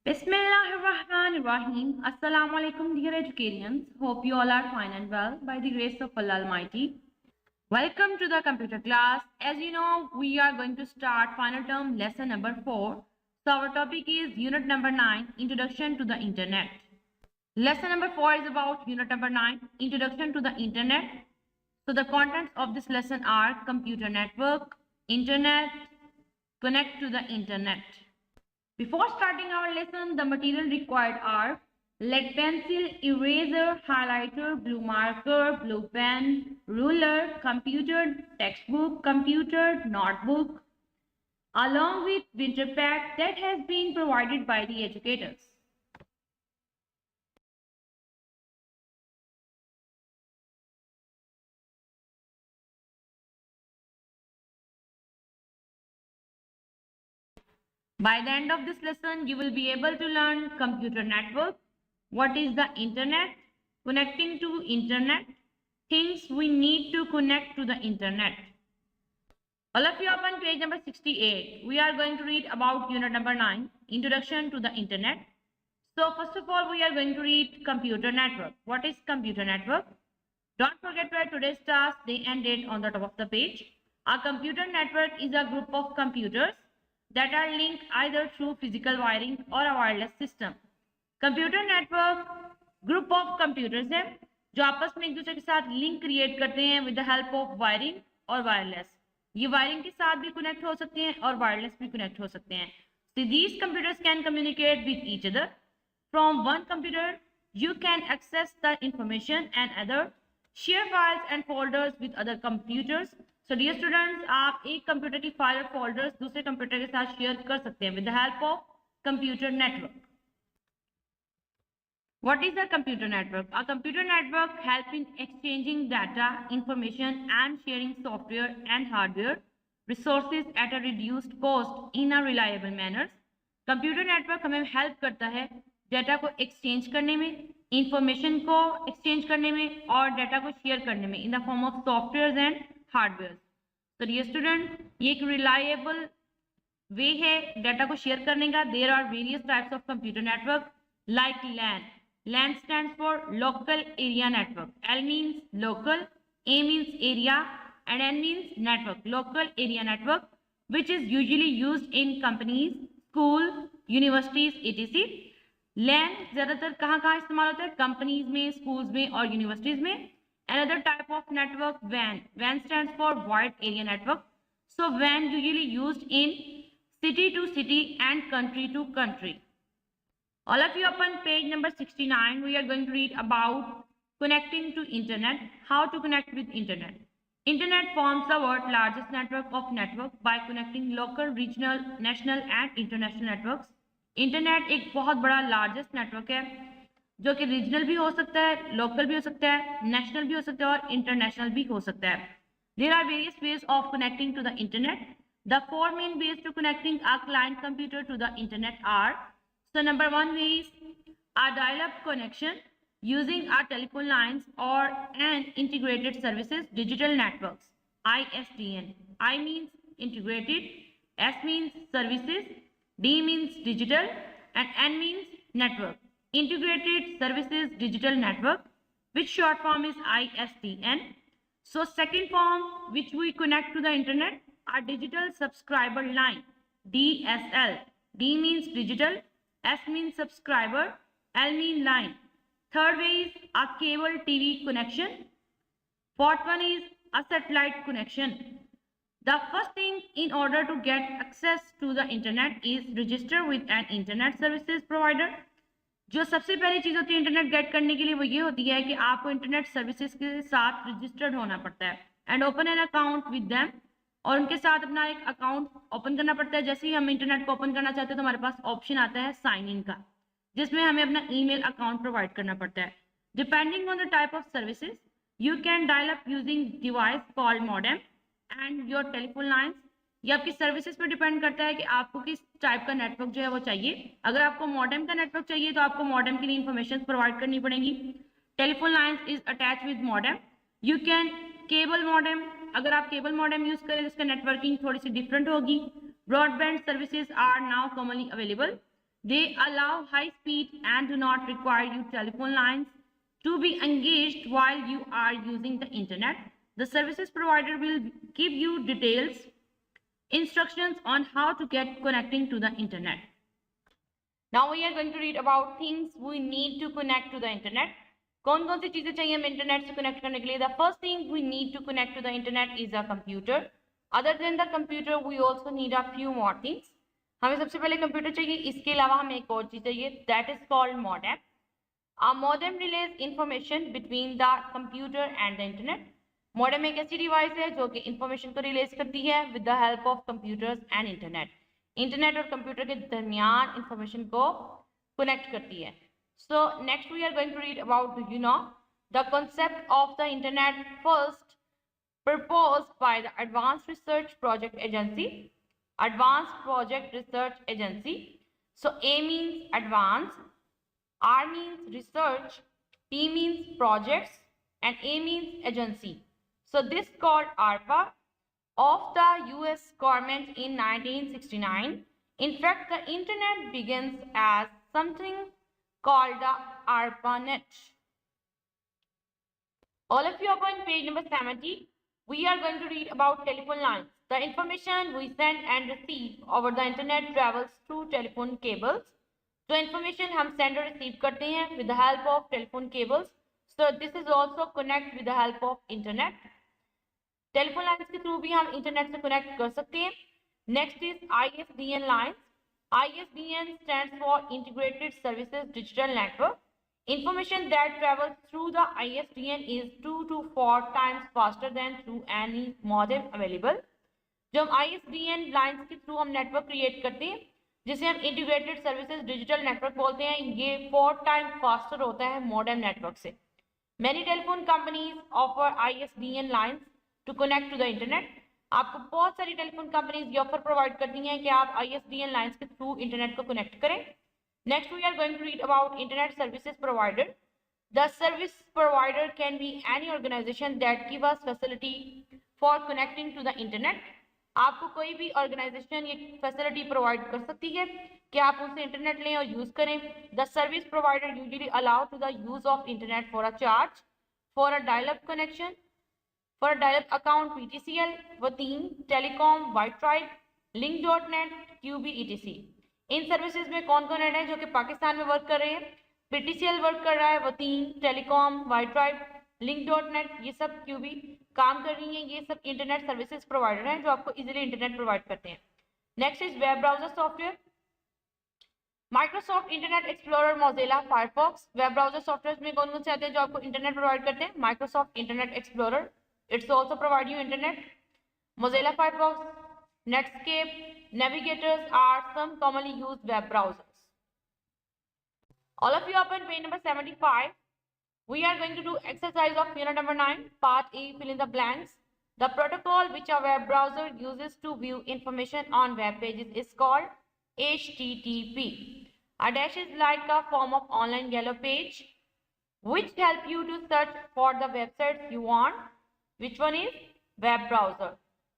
Bismillahirrahmanirrahim. Assalamu alaikum, dear educarians. Hope you all are fine and well by the grace of Allah Almighty. Welcome to the computer class. As you know, we are going to start final term lesson number 4. So our topic is unit number 9, Introduction to the Internet. Lesson number 4 is about unit number 9, Introduction to the Internet. So the contents of this lesson are computer network, internet, connect to the internet. Before starting our lesson, the material required are lead pencil, eraser, highlighter, blue marker, blue pen, ruler, computer, textbook, computer, notebook, along with winter pack that has been provided by the educators. By the end of this lesson, you will be able to learn computer network, what is the internet, connecting to internet, things we need to connect to the internet. All of you open page number 68. We are going to read about unit number 9, Introduction to the Internet. So first of all, we are going to read computer network. What is computer network? Don't forget to write today's task, day and date on the top of the page. A computer network is a group of computers that are linked either through physical wiring or a wireless system. Computer network group of computers है जो आपस में एक दूसरे के साथ link create करते हैं with the help of wiring और वायरलेस. ये वायरिंग के साथ भी कनेक्ट हो सकते हैं और वायरलेस भी कनेक्ट हो सकते हैं. So these computers can communicate with each other. From one computer, you can access the information and other, share files and folders with other computers. So dear students, आप एक कंप्यूटर की file और folders दूसरे computer के साथ share कर सकते हैं with the help of computer network. What is a computer network? A computer network helps in exchanging data, information and sharing software and hardware resources at a reduced cost in a reliable manner. Computer network हमें help करता है data को exchange करने में, information को exchange करने में और डेटा को शेयर करने में in the form of software and hardware. तो डियर स्टूडेंट, ये एक रिलायबल वे है डेटा को शेयर करने का. There are various types of computer network like LAN. LAN stands for local area network. L means local, A means area and N means network. Local area network which is usually used in companies, school, universities etc. LAN ज़्यादातर कहाँ इस्तेमाल होता है? Companies में, schools में और universities में. Another type of network WAN. WAN stands for wide area network. So WAN usually used in city to city and country to country. All of you open page number 69. We are going to read about connecting to internet. How to connect with internet. Internet forms the world's largest network of network by connecting local, regional, national and international networks. Internet एक बहुत बड़ा largest network है जो कि regional भी हो सकता है, लोकल भी हो सकता है, नेशनल भी हो सकता है और इंटरनेशनल भी हो सकता है. There are various ways of connecting to the internet. The four main ways to connecting a client computer to the internet are: so number one is a dial-up connection using our telephone lines or an integrated services digital networks, ISDN. I means integrated, S means services, D means digital and N means network. Integrated services digital network, which short form is ISDN. So second form which we connect to the internet, a digital subscriber line, DSL. D means digital, S means subscriber, L means line. Third way is a cable TV connection. Fourth one is a satellite connection. The first thing in order to get access to the internet is register with an internet services provider. जो सबसे पहली चीज़ होती है internet gate करने के लिए वो ये होती है कि आपको इंटरनेट सर्विसेज के साथ रजिस्टर्ड होना पड़ता है and open an account with them. और उनके साथ अपना एक अकाउंट ओपन करना पड़ता है. जैसे ही हम इंटरनेट को ओपन करना चाहते हैं तो हमारे पास ऑप्शन आता है साइन इन का, जिसमें हमें अपना ईमेल अकाउंट प्रोवाइड करना पड़ता है. Depending on the type of services you can dial up using device called modem and your telephone lines. ये आपकी सर्विसेज पर डिपेंड करता है कि आपको किस टाइप का नेटवर्क जो है वो चाहिए. अगर आपको मॉडेम का नेटवर्क चाहिए तो आपको मॉडेम के लिए इन्फॉर्मेशन प्रोवाइड करनी पड़ेगी. Telephone lines is attach with modem. You can cable modem. अगर आप केबल मॉडेम यूज करें तो इसका नेटवर्किंग थोड़ी सी डिफरेंट होगी. Broadband services are now commonly available. They allow high speed and do not require you telephone lines to be engaged while you are using the internet. The services provider will give you details, instructions on how to get connecting to the internet. Now we are going to read about things we need to connect to the internet. कौन कौन सी चीजें चाहिए हमें internet से connect करने के लिए? The first thing we need to connect to the internet is a computer. Other than the computer, we also need a few more things. हमें सबसे पहले कंप्यूटर चाहिए, इसके अलावा हमें एक और चीज चाहिए, that is called modem. A modem relays information between the computer and the internet. Modem एक ऐसी डिवाइस है जो कि इंफॉर्मेशन को रिलेज करती है with the help of computers and internet. Internet और कंप्यूटर के दरमियान इंफॉर्मेशन को कनेक्ट करती है. So next we are going to read about, do you know the concept of the internet first proposed by the Advanced Research Project Agency. Advanced Project Research Agency. So A means advanced, R means research, P means projects, and A means agency. So this called ARPA of the US government in 1969. In fact, the internet begins as something called the ARPANET. All of you are on page number 70. We are going to read about telephone lines. The information we send and receive over the internet travels through telephone cables. So information हम send और receive करते हैं with the help of telephone cables. So this is also connect with the help of internet. Telephone lines के through भी हम internet से connect कर सकते हैं. Next is ISDN lines. ISDN stands for Integrated Services Digital Network. Information that travels through the ISDN is 2 to 4 times faster than through any modem available. जो हम ISDN lines के through हम network create करते हैं जिसे हम integrated services digital network बोलते हैं, ये 4 टाइम फास्टर होता है मॉडेम नेटवर्क से. Many telephone companies offer ISDN lines to connect to the internet. आपको बहुत सारी टेलीफोन कंपनीज ये ऑफर प्रोवाइड करती हैं कि आप ISDN लाइंस के थ्रू इंटरनेट को कनेक्ट करें. Next we are going to read about internet services provider. The service provider can be any organisation that give us facility for connecting to the internet. आपको कोई भी organisation ये facility provide कर सकती है कि आप उनसे इंटरनेट लें और यूज करें. The service provider usually allow to the use of internet for a charge, for a dial-up connection, for a dial-up account PTCL, Wateen, Telecom, Whitetribe, Link.net, QB etc. In services में कौन कौन है जो कि पाकिस्तान में work कर रहे हैं? PTCL वर्क कर रहा है, Wateen, Telecom, Whitetribe, Link.net, ये सब QB काम कर रही हैं. ये सब इंटरनेट सर्विसेज प्रोवाइडर हैं जो आपको इजीली इंटरनेट प्रोवाइड करते हैं. Next is web browser software. Microsoft internet explorer, Mozilla, Firefox. Web browser software में कौन कौन से आते हैं जो आपको इंटरनेट प्रोवाइड करते हैं? Microsoft internet explorer, it's also provide you internet. Mozilla Firefox, Netscape, Navigators are some commonly used web browsers. All of you open page number 75. We are going to do exercise of unit number 9, part A, fill in the blanks. The protocol which a web browser uses to view information on web pages is called HTTP. A dash is like a form of online yellow page which help you to search for the websites you want. Which one is? Web browser.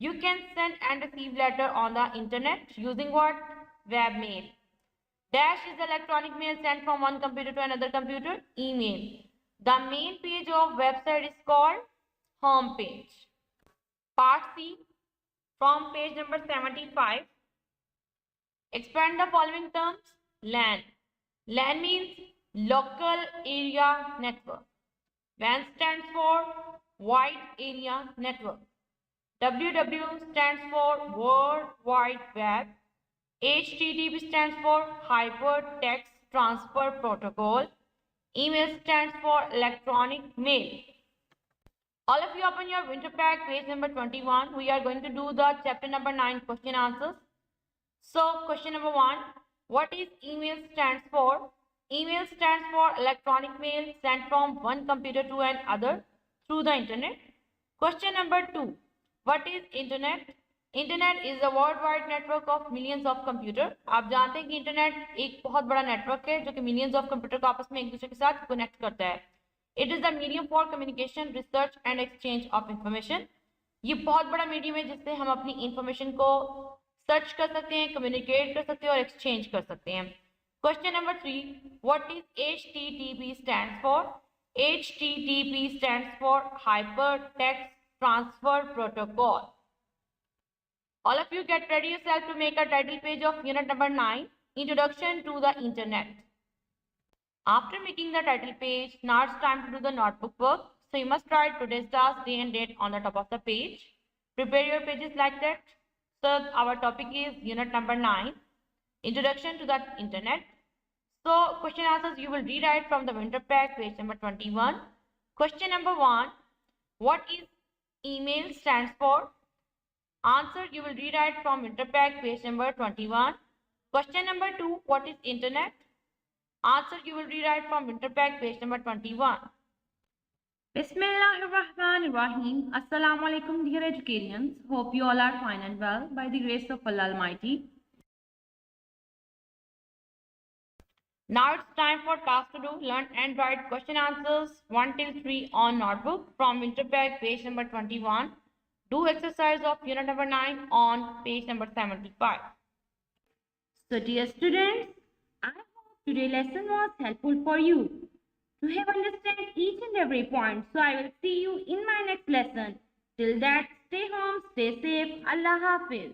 You can send and receive letter on the internet using what? Web mail. Dash is electronic mail sent from one computer to another computer. Email. The main page of website is called home page. Part C from page number 75. Expand the following terms. LAN. LAN means local area network. WAN stands for Wide Area Network. WW stands for World Wide Web. HTTP stands for Hypertext Transfer Protocol. Email stands for Electronic Mail. All of you open your winter pack, page number 21. We are going to do the chapter number 9 question answers. So question number 1, what is email stands for? Email stands for electronic mail sent from one computer to another through the internet. Question number 2, what is internet? Internet is a worldwide network of millions of computer. आप जानते हैं कि internet एक बहुत बड़ा network है जो कि मिलियंस ऑफ कंप्यूटर को आपस में एक दूसरे के साथ कनेक्ट करता है. It is the medium for communication, research and exchange of information. ये बहुत बड़ा मीडियम है जिससे हम अपनी इंफॉर्मेशन को सर्च कर सकते हैं, कम्युनिकेट कर सकते हैं और एक्सचेंज कर सकते हैं. Question number 3. What is HTTP stands for? HTTP stands for Hypertext Transfer Protocol. All of you get ready yourself to make a title page of unit number 9, Introduction to the Internet. After making the title page, now it's time to do the notebook work. So you must write today's task, day and date on the top of the page. Prepare your pages like that. So our topic is unit number 9, Introduction to the Internet. So question answers you will rewrite from the winter pack, page number 21. Question number 1, what is email stands for? Answer you will rewrite from winter pack, page number 21. Question number 2, what is internet? Answer you will rewrite from winter pack, page number 21. Bismillahirrahmanirrahim. Assalamu alaikum dear educarians. Hope you all are fine and well by the grace of Allah Almighty. Now it's time for task to do. Learn and write question answers 1 till 3 on notebook from winter pack, page number 21. Do exercise of unit number 9 on page number 75. So dear students, I hope today's lesson was helpful for you to have understand each and every point. So I will see you in my next lesson. Till that, stay home, stay safe. Allah Hafiz.